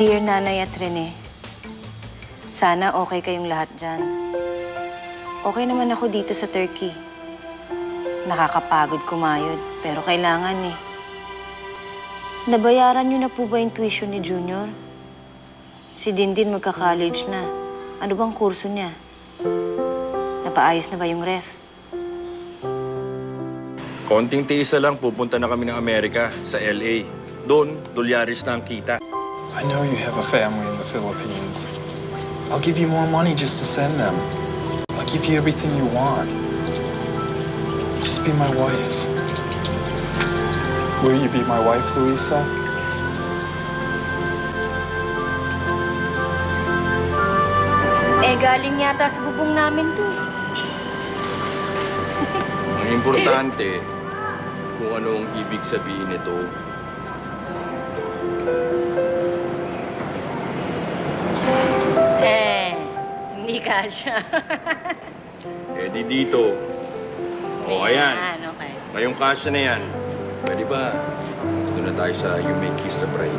Dear Nanay at Rene, sana okay kayong lahat dyan. Okay naman ako dito sa Turkey. Nakakapagod kumayod, pero kailangan eh. Nabayaran niyo na po ba yung tuition ni Junior? Si Dindin magka-college na. Ano bang kurso niya? Napaayos na ba yung ref? Konting tiisa lang, pupunta na kami ng Amerika, sa LA. Doon, dolyaris na ang kita. I know you have a family in the Philippines. I'll give you more money just to send them. I'll give you everything you want. Just be my wife. Will you be my wife, Luisa? Eh, galing yata sa bubong namin to eh. Ang importante, kung anong ibig sabihin nito. Hindi kasya. Eh di dito. O, ayan. Okay. Ngayong kasya na yan. Pwede ba? Doon na tayo sa You May Kiss the Bride.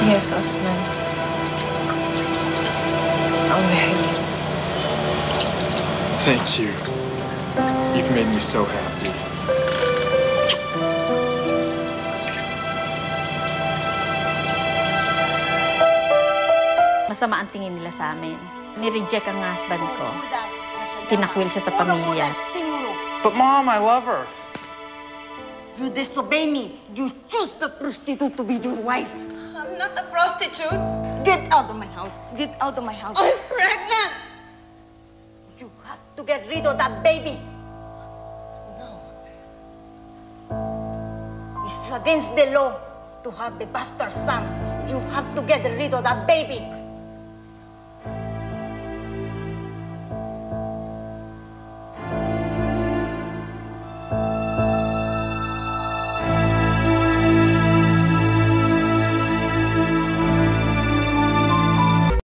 Yes, Osman. I'll marry you. Thank you. You've made me so happy. Masama ang tingin nila sa amin. Ni-reject ang husband ko. Tinakwil siya sa pamilya. But Mom, I love her. You disobey me. You choose the prostitute to be your wife. I'm not a prostitute. Get out of my house. Get out of my house. I'm pregnant. You have to get rid of that baby. No. It's against the law to have the bastard son. You have to get rid of that baby.